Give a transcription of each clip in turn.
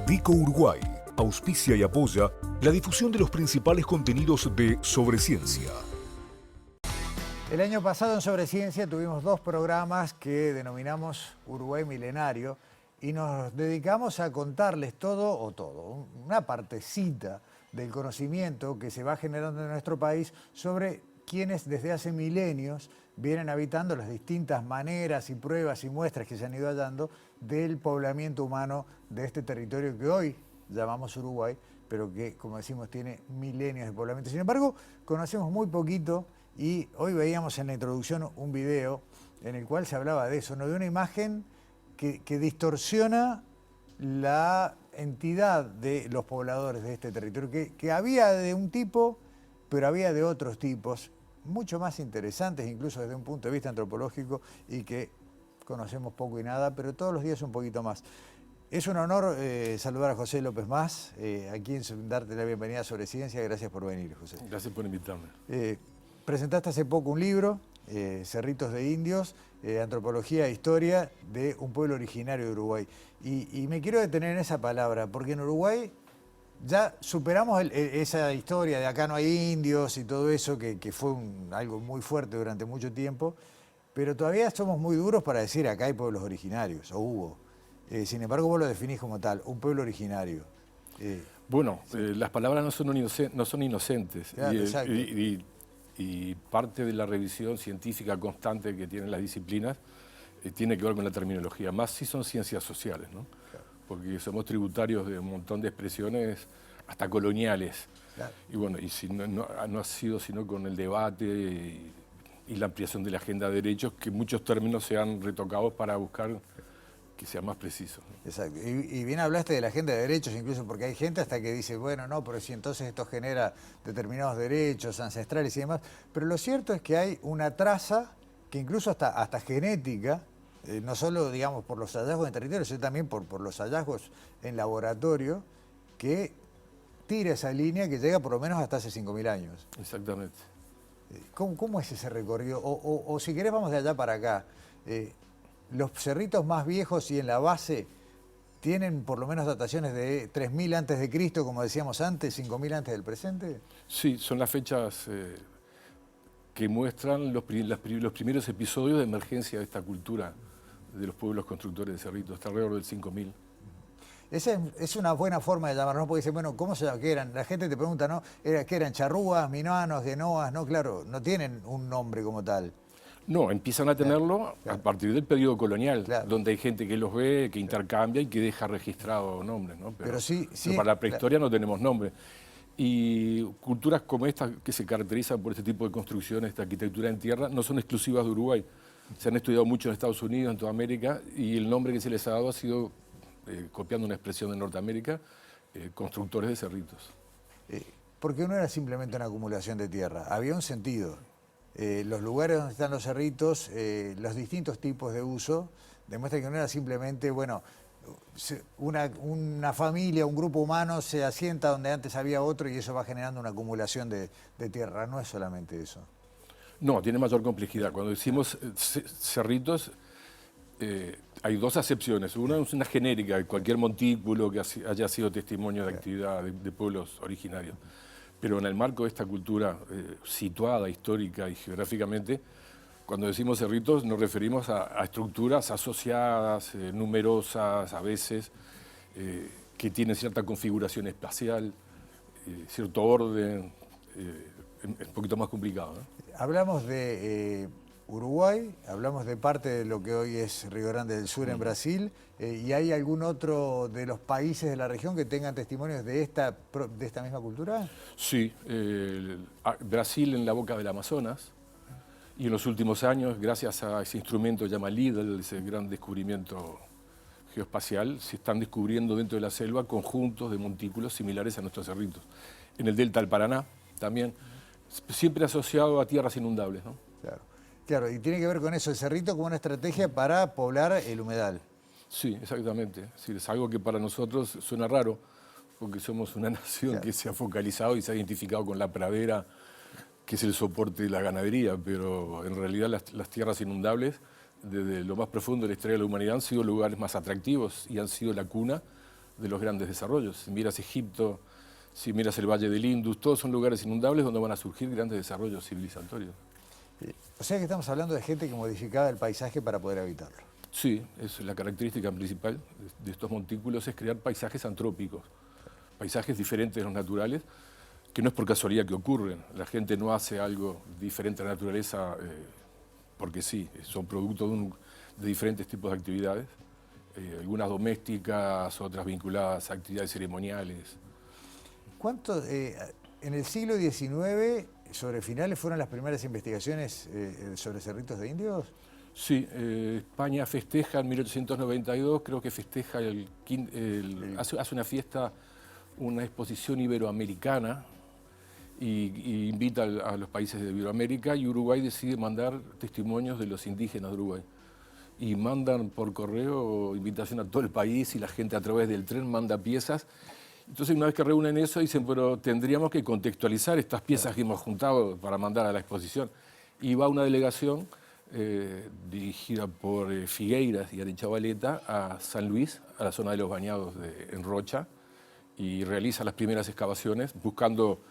Dico Uruguay auspicia y apoya la difusión de los principales contenidos de Sobre Ciencia. El año pasado en Sobre Ciencia tuvimos 2 programas que denominamos Uruguay Milenario y nos dedicamos a contarles una partecita del conocimiento que se va generando en nuestro país sobre quienes desde hace milenios vienen habitando las distintas maneras y pruebas y muestras que se han ido hallando del poblamiento humano de este territorio que hoy llamamos Uruguay, pero que, como decimos, tiene milenios de poblamiento. Sin embargo, conocemos muy poquito y hoy veíamos en la introducción un video en el cual se hablaba de eso, ¿no? De una imagen que distorsiona la entidad de los pobladores de este territorio, que había de un tipo, pero había de otros tipos, mucho más interesantes, incluso desde un punto de vista antropológico, y que conocemos poco y nada, pero todos los días un poquito más. Es un honor saludar a José López Mas, aquí en darte la bienvenida a Sobre Ciencia. Gracias por venir, José. Gracias por invitarme. Presentaste hace poco un libro, Cerritos de Indios, Antropología e Historia de un pueblo originario de Uruguay. Y me quiero detener en esa palabra, porque en Uruguay ya superamos esa historia de acá no hay indios y todo eso, que fue algo muy fuerte durante mucho tiempo, pero todavía somos muy duros para decir acá hay pueblos originarios, o hubo. Sin embargo, vos lo definís como tal, un pueblo originario. Bueno, las palabras no son inocentes. Claro, exacto. Y parte de la revisión científica constante que tienen las disciplinas tiene que ver con la terminología, más si son ciencias sociales, ¿no? Claro. Porque somos tributarios de un montón de expresiones hasta coloniales. Claro. Y bueno, y si no ha sido sino con el debate y la ampliación de la agenda de derechos que muchos términos se han retocado para buscar que sea más preciso, ¿no? Exacto. Y bien hablaste de la agenda de derechos, incluso porque hay gente hasta que dice, bueno, no, pero si entonces esto genera determinados derechos ancestrales y demás. Pero lo cierto es que hay una traza que incluso hasta genética, no solo, digamos, por los hallazgos en territorio, sino también por los hallazgos en laboratorio, que tira esa línea que llega por lo menos hasta hace 5.000 años. Exactamente. ¿Cómo es ese recorrido? O si querés vamos de allá para acá. Los cerritos más viejos y en la base tienen por lo menos dataciones de 3.000 antes de Cristo, como decíamos antes, 5.000 antes del presente. Sí, son las fechas que muestran los primeros episodios de emergencia de esta cultura de los pueblos constructores de cerritos, hasta alrededor del 5.000. Esa es una buena forma de llamarnos, porque dicen, bueno, ¿cómo se llama? ¿Qué eran? La gente te pregunta, ¿no? ¿Qué eran? ¿Charrúas, minoanos, genoas? No, claro, no tienen un nombre como tal. No, empiezan a tenerlo a partir del periodo colonial, donde hay gente que los ve, que intercambia y que deja registrado nombres, ¿no? Pero para la prehistoria no tenemos nombre. Y culturas como esta, que se caracterizan por este tipo de construcciones, esta arquitectura en tierra, no son exclusivas de Uruguay. Se han estudiado mucho en Estados Unidos, en toda América, y el nombre que se les ha dado ha sido, copiando una expresión de Norteamérica, constructores de cerritos. Porque no era simplemente una acumulación de tierra, había un sentido. Los lugares donde están los cerritos, los distintos tipos de uso, demuestran que no era simplemente, bueno, una familia, un grupo humano se asienta donde antes había otro y eso va generando una acumulación de tierra. No es solamente eso. No, tiene mayor complejidad. Cuando decimos cerritos, hay 2 acepciones. Una es una genérica, cualquier montículo que haya sido testimonio de actividad de pueblos originarios. Pero en el marco de esta cultura situada histórica y geográficamente, cuando decimos cerritos nos referimos a estructuras asociadas, numerosas a veces, que tienen cierta configuración espacial, cierto orden, un poquito más complicado, ¿no? Hablamos de Uruguay, hablamos de parte de lo que hoy es Río Grande del Sur en Brasil, ¿y hay algún otro de los países de la región que tengan testimonios de esta misma cultura? Sí, Brasil en la boca del Amazonas, y en los últimos años, gracias a ese instrumento llamado LIDAR, ese gran descubrimiento geoespacial, se están descubriendo dentro de la selva conjuntos de montículos similares a nuestros cerritos. En el delta del Paraná también, siempre asociado a tierras inundables, ¿no? Claro, y tiene que ver con eso, el cerrito como una estrategia para poblar el humedal. Sí, exactamente. Es decir, es algo que para nosotros suena raro, porque somos una nación que se ha focalizado y se ha identificado con la pradera, que es el soporte de la ganadería, pero en realidad las tierras inundables, desde lo más profundo de la historia de la humanidad, han sido lugares más atractivos y han sido la cuna de los grandes desarrollos. Si miras Egipto, si miras el Valle del Indus, todos son lugares inundables donde van a surgir grandes desarrollos civilizatorios. O sea que estamos hablando de gente que modificaba el paisaje para poder habitarlo. Sí, es la característica principal de estos montículos, es crear paisajes antrópicos, paisajes diferentes de los naturales, que no es por casualidad que ocurren. La gente no hace algo diferente a la naturaleza porque sí, son producto de diferentes tipos de actividades, algunas domésticas, otras vinculadas a actividades ceremoniales. ¿Cuánto, en el siglo XIX, sobre finales, fueron las primeras investigaciones sobre cerritos de indios? Sí, España festeja en 1892, creo que festeja hace una fiesta, una exposición iberoamericana y invita a los países de Iberoamérica, y Uruguay decide mandar testimonios de los indígenas de Uruguay. Y mandan por correo invitación a todo el país y la gente a través del tren manda piezas. Entonces, una vez que reúnen eso, dicen, pero tendríamos que contextualizar estas piezas que hemos juntado para mandar a la exposición. Y va una delegación dirigida por Figueiras y Arechavaleta a San Luis, a la zona de los bañados en Rocha, y realiza las primeras excavaciones buscando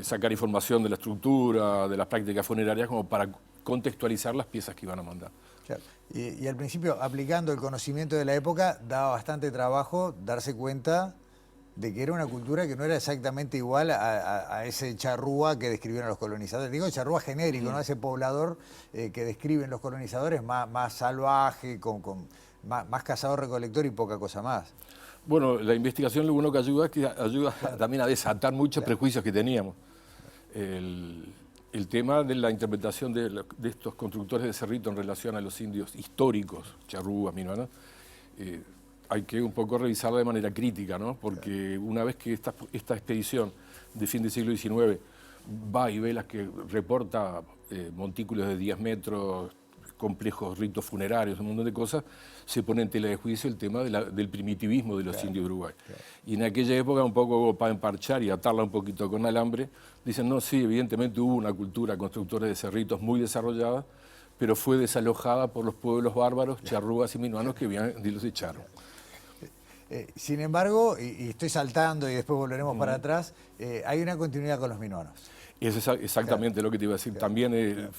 sacar información de la estructura, de las prácticas funerarias, como para contextualizar las piezas que iban a mandar. Claro. Y al principio, aplicando el conocimiento de la época, daba bastante trabajo darse cuenta de que era una cultura que no era exactamente igual a ese charrúa que describieron los colonizadores. Digo charrúa genérico, ¿no? Ese poblador que describen los colonizadores, más salvaje, más cazador-recolector y poca cosa más. Bueno, la investigación lo bueno que ayuda es que ayuda también a desatar muchos prejuicios que teníamos. El tema de la interpretación de estos constructores de cerrito en relación a los indios históricos, charrúas, minuanos, hay que un poco revisarla de manera crítica, ¿no? Porque una vez que esta expedición de fin del siglo XIX va y ve las que reporta montículos de 10 metros, complejos ritos funerarios, un montón de cosas, se pone en tela de juicio el tema del primitivismo de los indios de Uruguay. Y en aquella época, un poco para emparchar y atarla un poquito con alambre, dicen, no, sí, evidentemente hubo una cultura constructora de cerritos muy desarrollada, pero fue desalojada por los pueblos bárbaros, charrúas y minuanos que los echaron. Sin embargo, y estoy saltando y después volveremos para atrás, hay una continuidad con los minuanos. Y eso es exactamente lo que te iba a decir. También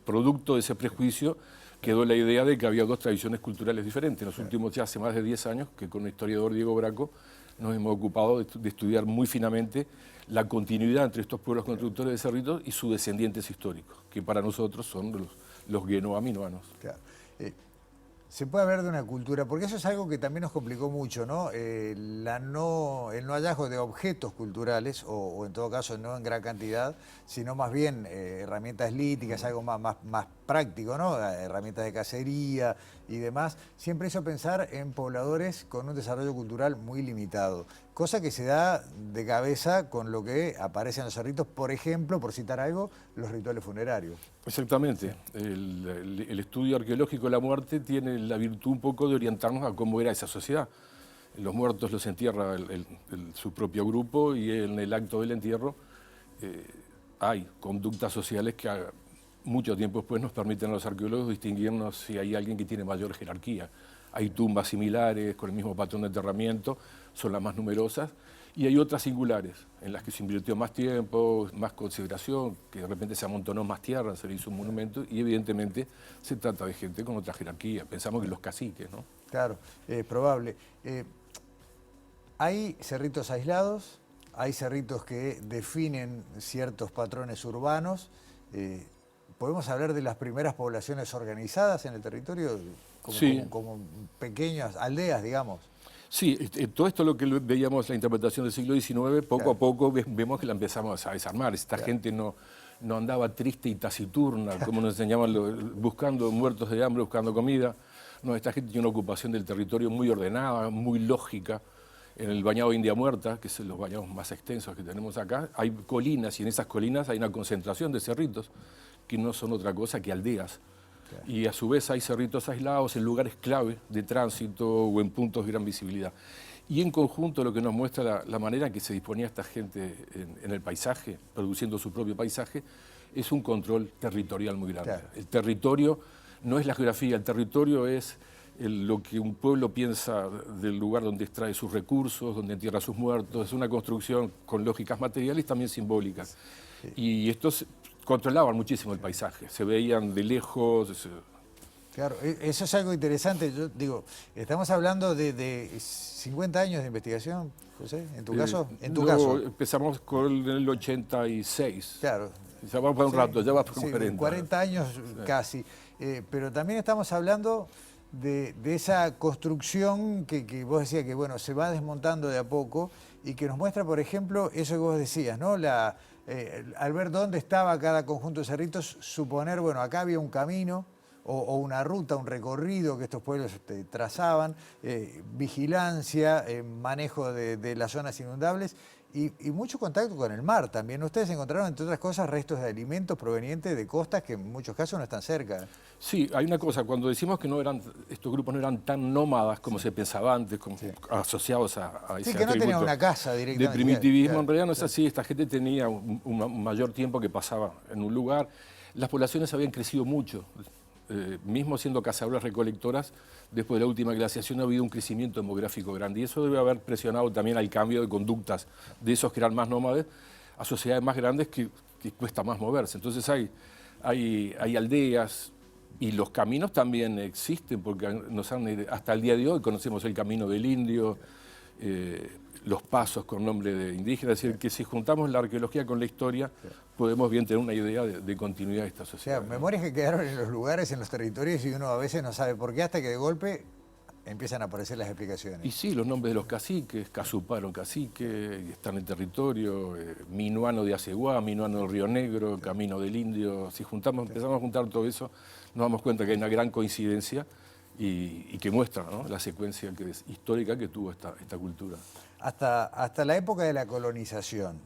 producto de ese prejuicio quedó la idea de que había dos tradiciones culturales diferentes. En los últimos, ya hace más de 10 años, que con el historiador Diego Braco nos hemos ocupado de estudiar muy finamente la continuidad entre estos pueblos constructores de cerritos y sus descendientes históricos, que para nosotros son los guenoa-minuanos. Claro. Se puede hablar de una cultura, porque eso es algo que también nos complicó mucho, ¿no? El no hallazgo de objetos culturales, o en todo caso no en gran cantidad, sino más bien herramientas líticas, algo más práctico, ¿no? Herramientas de cacería y demás, siempre hizo pensar en pobladores con un desarrollo cultural muy limitado, cosa que se da de cabeza con lo que aparece en los cerritos, por ejemplo, por citar algo, los rituales funerarios. Exactamente. El estudio arqueológico de la muerte tiene la virtud un poco de orientarnos a cómo era esa sociedad. Los muertos los entierra su propio grupo y en el acto del entierro hay conductas sociales que mucho tiempo después nos permiten a los arqueólogos distinguirnos si hay alguien que tiene mayor jerarquía. Hay tumbas similares con el mismo patrón de enterramiento, son las más numerosas, y hay otras singulares, en las que se invirtió más tiempo, más consideración, que de repente se amontonó más tierra, se le hizo un monumento, y evidentemente se trata de gente con otra jerarquía. Pensamos que los caciques, ¿no? Claro, es probable. Hay cerritos aislados, hay cerritos que definen ciertos patrones urbanos. ¿Podemos hablar de las primeras poblaciones organizadas en el territorio? Como pequeñas aldeas, digamos. Sí, todo esto lo que veíamos en la interpretación del siglo XIX, poco a poco vemos que la empezamos a desarmar. Esta gente no andaba triste y taciturna, como nos enseñaban, buscando muertos de hambre, buscando comida. No, esta gente tiene una ocupación del territorio muy ordenada, muy lógica. En el bañado India Muerta, que es los bañados más extensos que tenemos acá, hay colinas y en esas colinas hay una concentración de cerritos que no son otra cosa que aldeas. Y a su vez hay cerritos aislados en lugares clave de tránsito o en puntos de gran visibilidad. Y en conjunto lo que nos muestra la manera en que se disponía esta gente en el paisaje, produciendo su propio paisaje, es un control territorial muy grande. Claro. El territorio no es la geografía, el territorio es lo que un pueblo piensa del lugar donde extrae sus recursos, donde entierra a sus muertos. Es una construcción con lógicas materiales también simbólicas. Y estos controlaban muchísimo el paisaje, se veían de lejos. Claro, eso es algo interesante. Yo digo, estamos hablando de 50 años de investigación, José, ¿en tu caso? En tu caso. Empezamos con el 86. Claro. Ya va para un rato, ya va para 40. 40 años casi. Pero también estamos hablando de esa construcción que vos decías que bueno, se va desmontando de a poco y que nos muestra, por ejemplo, eso que vos decías, ¿no? Al ver dónde estaba cada conjunto de cerritos, suponer, bueno, acá había un camino o una ruta, un recorrido que estos pueblos trazaban, vigilancia, manejo de las zonas inundables y mucho contacto con el mar también. Ustedes encontraron, entre otras cosas, restos de alimentos provenientes de costas que en muchos casos no están cerca. Sí, hay una cosa, cuando decimos que estos grupos no eran tan nómadas como se pensaba antes, como asociados a ese Sí, que no tenían una casa directamente. de primitivismo, claro, en realidad no es así. Esta gente tenía un mayor tiempo que pasaba en un lugar. Las poblaciones habían crecido mucho. Mismo siendo cazadores recolectoras, después de la última glaciación ha habido un crecimiento demográfico grande y eso debe haber presionado también al cambio de conductas de esos que eran más nómades a sociedades más grandes que cuesta más moverse. Entonces hay aldeas y los caminos también existen porque hasta el día de hoy conocemos el camino del indio, los pasos con nombre de indígena, es decir, que si juntamos la arqueología con la historia, podemos bien tener una idea de continuidad de esta sociedad. O sea, memorias que quedaron en los lugares, en los territorios, y uno a veces no sabe por qué, hasta que de golpe empiezan a aparecer las explicaciones. Y sí, los nombres de los caciques, Casuparo cacique, están en el territorio, Minuano de Aceguá, Minuano del Río Negro, Camino del Indio. Si empezamos a juntar todo eso, nos damos cuenta que hay una gran coincidencia y que muestra, ¿no?, la secuencia histórica que tuvo esta cultura. Hasta la época de la colonización,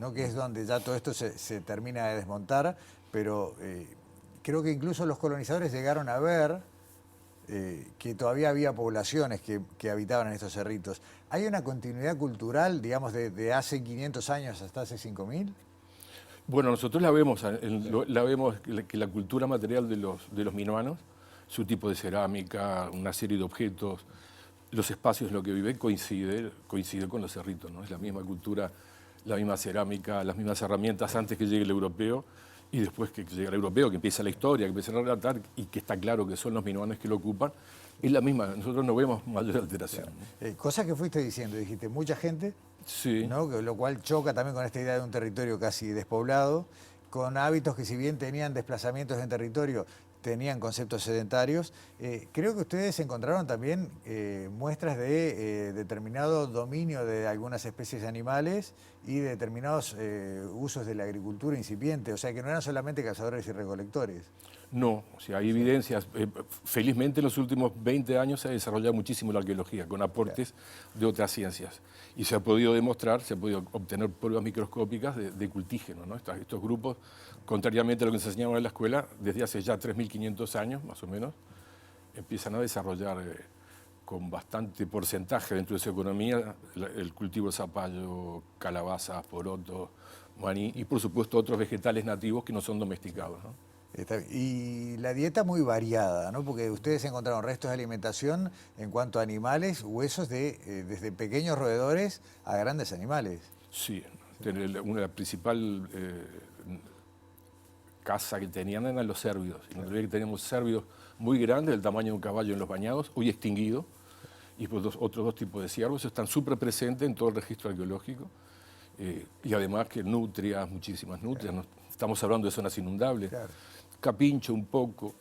¿no?, que es donde ya todo esto se termina de desmontar, pero creo que incluso los colonizadores llegaron a ver que todavía había poblaciones que habitaban en estos cerritos. ¿Hay una continuidad cultural, digamos, de hace 500 años hasta hace 5000? Bueno, nosotros la vemos que la cultura material de los minuanos, su tipo de cerámica, una serie de objetos, los espacios en los que viven coincide con los cerritos, ¿no? Es la misma cultura, la misma cerámica, las mismas herramientas antes que llegue el europeo y después que llega el europeo, que empieza la historia, que empieza a relatar y que está claro que son los minuanos que lo ocupan, es la misma, nosotros no vemos mayor alteración. Cosas que fuiste diciendo, dijiste, mucha gente, sí, ¿no?, lo cual choca también con esta idea de un territorio casi despoblado, con hábitos que si bien tenían desplazamientos en territorio, tenían conceptos sedentarios. Creo que ustedes encontraron también muestras de determinado dominio de algunas especies animales y de determinados usos de la agricultura incipiente, o sea que no eran solamente cazadores y recolectores. No, o sea, hay evidencias. Felizmente en los últimos 20 años se ha desarrollado muchísimo la arqueología, con aportes de otras ciencias. Y se ha podido demostrar, se ha podido obtener pruebas microscópicas de cultígenos, ¿no? Estos grupos, contrariamente a lo que se enseñaba en la escuela, desde hace ya 3.500 años, más o menos, empiezan a desarrollar con bastante porcentaje dentro de su economía el cultivo de zapallo, calabazas, porotos, maní y, por supuesto, otros vegetales nativos que no son domesticados, ¿no? Y la dieta muy variada, ¿no?, porque ustedes encontraron restos de alimentación en cuanto a animales, huesos desde pequeños roedores a grandes animales. Sí, la principal caza que tenían eran los cérvidos. Y nosotros teníamos cérvidos muy grandes, del tamaño de un caballo en los bañados, hoy extinguido, y pues otros dos tipos de ciervos están súper presentes en todo el registro arqueológico, y además que nutrias, muchísimas nutrias, claro. Estamos hablando de zonas inundables. Claro. Capincho un poco,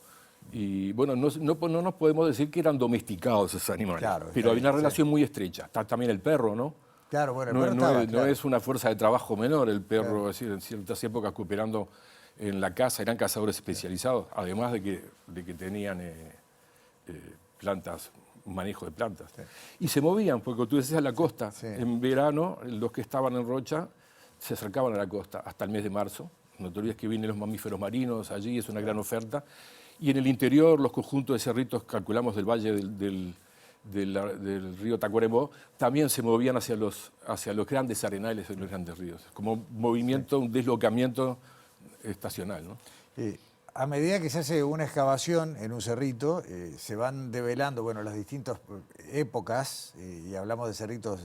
y bueno, no nos podemos decir que eran domesticados esos animales, claro, pero hay una relación muy estrecha. Está también el perro, ¿no? Claro, bueno, el perro no es una fuerza de trabajo menor el perro, claro. Es decir, en ciertas épocas cooperando en la caza, eran cazadores especializados, además de que tenían plantas, un manejo de plantas. Sí. Y se movían, porque tú decías a la costa, sí. En verano los que estaban en Rocha se acercaban a la costa hasta el mes de marzo. No te olvides que vienen los mamíferos marinos allí, es una gran oferta. Y en el interior, los conjuntos de cerritos, calculamos del valle del río Tacuarembó, también se movían hacia los grandes arenales de los grandes ríos, como movimiento, un deslocamiento estacional, ¿no? a medida que se hace una excavación en un cerrito, se van develando, bueno, las distintas épocas, y hablamos de cerritos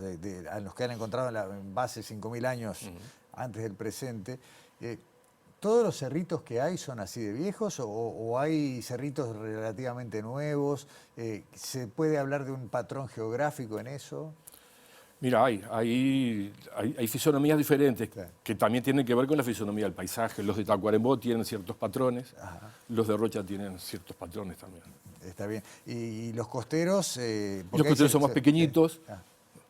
a los que han encontrado en base 5.000 años antes del presente. ¿Todos los cerritos que hay son así de viejos o hay cerritos relativamente nuevos? ¿Se puede hablar de un patrón geográfico en eso? Mira, hay fisonomías diferentes Claro. que también tienen que ver con la fisonomía del paisaje. Los de Tacuarembó tienen ciertos patrones, Ajá. los de Rocha tienen ciertos patrones también. Está bien. ¿Y los costeros? Los costeros son más pequeñitos, Ah.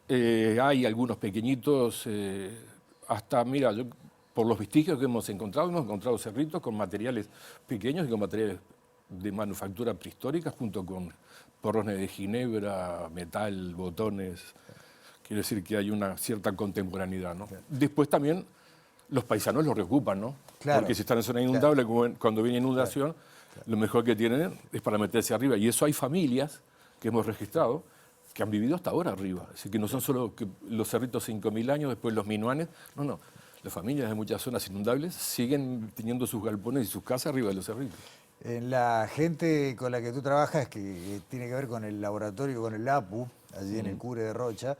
hay algunos pequeñitos, hasta, mira, por los vestigios que hemos encontrado cerritos con materiales pequeños y con materiales de manufactura prehistórica, junto con porrones de ginebra, metal, botones. Quiere decir que hay una cierta contemporaneidad, ¿no? Después también los paisanos lo reocupan, ¿no? Claro. Porque si están en zona inundable, cuando viene inundación, lo mejor que tienen es para meterse arriba. Y eso hay familias que hemos registrado que han vivido hasta ahora arriba. Así que no son solo que los cerritos 5.000 años, después los minuanes. No. Las familias de muchas zonas inundables siguen teniendo sus galpones y sus casas arriba de los cerritos. En la gente con la que tú trabajas, que tiene que ver con el laboratorio, con el APU, allí en el Cure de Rocha,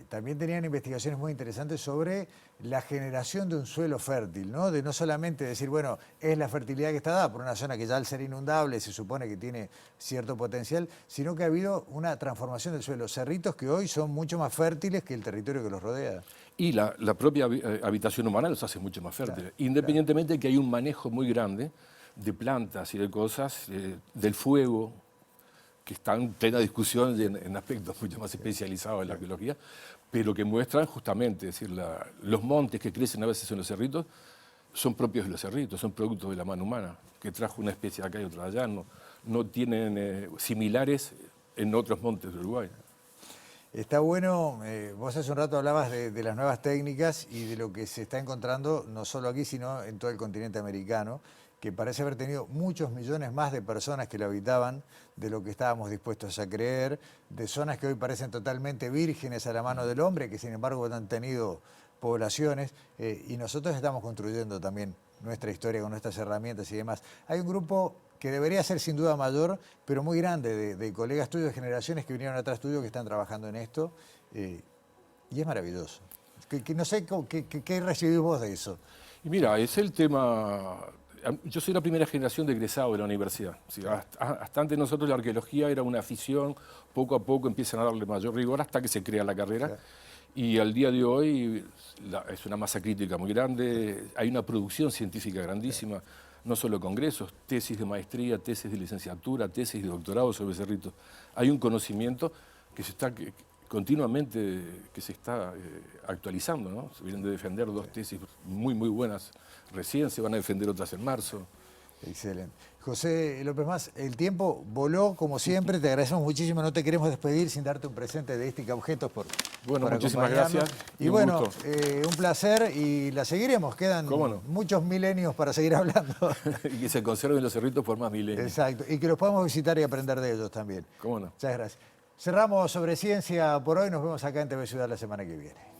también tenían investigaciones muy interesantes sobre la generación de un suelo fértil, ¿no? De no solamente decir, bueno, es la fertilidad que está dada por una zona que ya al ser inundable se supone que tiene cierto potencial, sino que ha habido una transformación del suelo. Cerritos que hoy son mucho más fértiles que el territorio que los rodea. Y la propia habitación humana los hace mucho más fértiles, independientemente de que hay un manejo muy grande de plantas y de cosas, del fuego, que está en plena discusión en aspectos mucho más especializados en la arqueología, pero que muestran justamente, es decir, los montes que crecen a veces en los cerritos son propios de los cerritos, son productos de la mano humana, que trajo una especie de acá y otra de allá, no tienen similares en otros montes de Uruguay. Está bueno, vos hace un rato hablabas de las nuevas técnicas y de lo que se está encontrando no solo aquí, sino en todo el continente americano, que parece haber tenido muchos millones más de personas que lo habitaban de lo que estábamos dispuestos a creer, de zonas que hoy parecen totalmente vírgenes a la mano del hombre, que sin embargo han tenido poblaciones, y nosotros estamos construyendo también nuestra historia con nuestras herramientas y demás. Hay un grupo que debería ser sin duda mayor, pero muy grande, de colegas tuyos, de generaciones que vinieron atrás tuyo, que están trabajando en esto, y es maravilloso. No sé qué recibís vos de eso. Y mira, es el tema. Yo soy la primera generación de egresado de la universidad. ¿Sí? Hasta antes nosotros la arqueología era una afición, poco a poco empiezan a darle mayor rigor hasta que se crea la carrera. Claro. Y al día de hoy es una masa crítica muy grande, hay una producción científica grandísima, claro. No solo congresos, tesis de maestría, tesis de licenciatura, tesis de doctorado sobre cerritos. Hay un conocimiento que se está continuamente actualizando, ¿no? Se vienen de defender dos tesis muy buenas recién, se van a defender otras en marzo. Excelente. José López Mas, el tiempo voló como siempre, te agradecemos muchísimo, no te queremos despedir sin darte un presente de Istica Objetos por muchísimas gracias. Y bueno, un placer y la seguiremos, quedan muchos milenios para seguir hablando. Y que se conserven los cerritos por más milenios. Exacto, y que los podamos visitar y aprender de ellos también. ¿Cómo no? Muchas gracias. Cerramos sobre ciencia por hoy, nos vemos acá en TV Ciudad la semana que viene.